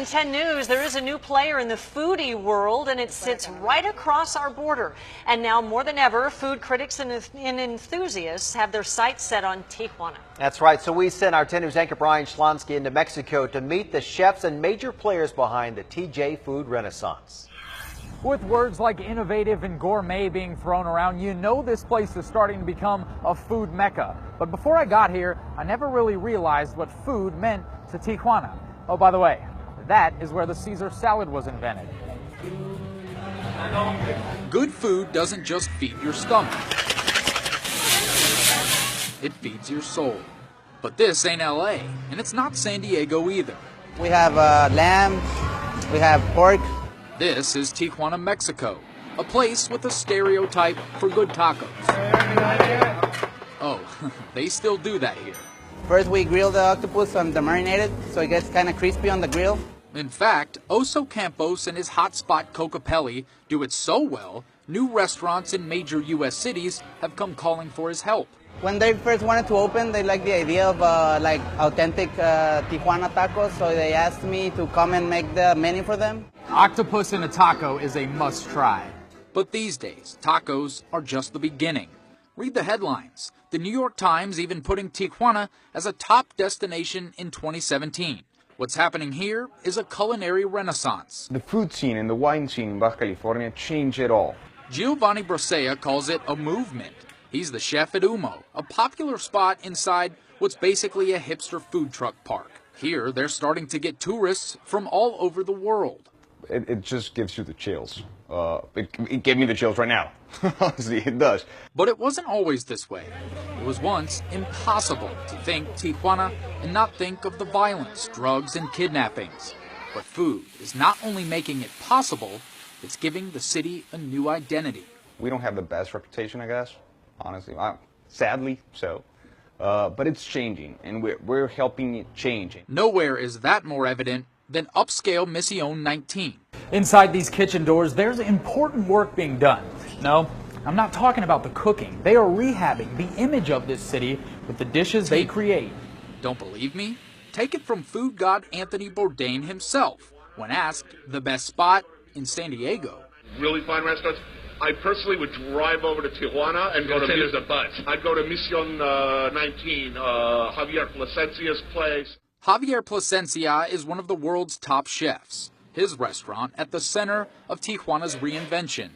on 10 News, there is a new player in the foodie world, and it sits right across our border. And now, more than ever, food critics and enthusiasts have their sights set on Tijuana. That's right. So we sent our 10 News anchor Brian Schlonsky into Mexico to meet the chefs and major players behind the TJ food renaissance. With words like innovative and gourmet being thrown around, you know this place is starting to become a food mecca. But before I got here, I never really realized what food meant to Tijuana. Oh, by the way, that is where the Caesar salad was invented. Good food doesn't just feed your stomach. It feeds your soul. But this ain't LA, and it's not San Diego either. We have lamb, we have pork. This is Tijuana, Mexico, a place with a stereotype for good tacos. Oh, they still do that here. First we grill the octopus and marinated so it gets kind of crispy on the grill. In fact, Oso Campos and his hotspot Cocapelli do it so well, new restaurants in major U.S. cities have come calling for his help. When they first wanted to open, they liked the idea of like authentic Tijuana tacos, so they asked me to come and make the menu for them. Octopus in a taco is a must-try. But these days, tacos are just the beginning. Read the headlines. The New York Times even putting Tijuana as a top destination in 2017. What's happening here is a culinary renaissance. The food scene and the wine scene in Baja California changed it all. Giovanni Bracea calls it a movement. He's the chef at Humo, a popular spot inside what's basically a hipster food truck park. Here, they're starting to get tourists from all over the world. It just gives you the chills. It gave me the chills right now. Honestly, it does. But it wasn't always this way. It was once impossible to think Tijuana and not think of the violence, drugs, and kidnappings. But food is not only making it possible, it's giving the city a new identity. We don't have the best reputation, I guess. Honestly, sadly so. But it's changing, and we're helping it change. Nowhere is that more evident than upscale Mission 19. Inside these kitchen doors, there's important work being done. No, I'm not talking about the cooking. They are rehabbing the image of this city with the dishes they create. Don't believe me? Take it from food god Anthony Bourdain himself when asked the best spot in San Diego. Really fine restaurants. I personally would drive over to Tijuana and go to there's a bunch. I'd go to Mission 19, Javier Plasencia's place. Javier Plasencia is one of the world's top chefs. His restaurant at the center of Tijuana's reinvention.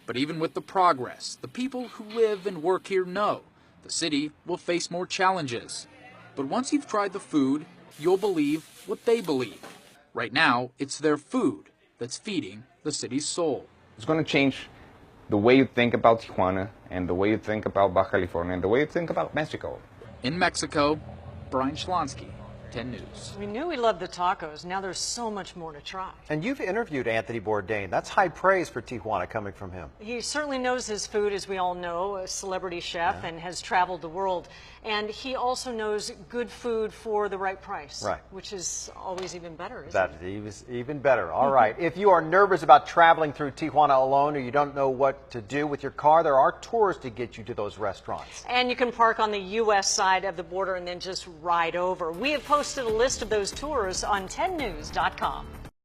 But even with the progress, the people who live and work here know the city will face more challenges. But once you've tried the food, you'll believe what they believe. Right now, it's their food that's feeding the city's soul. It's going to change the way you think about Tijuana and the way you think about Baja California and the way you think about Mexico. In Mexico, Brian Schlonsky, 10 News. We knew we loved the tacos. Now there's so much more to try. And you've interviewed Anthony Bourdain. That's high praise for Tijuana coming from him. He certainly knows his food, as we all know, a celebrity chef, and has traveled the world. And he also knows good food for the right price, right, which is always even better, isn't that is even better. All right. If you are nervous about traveling through Tijuana alone, or you don't know what to do with your car, there are tours to get you to those restaurants. And you can park on the U.S. side of the border and then just ride over. We have posted a list of those tours on 10news.com.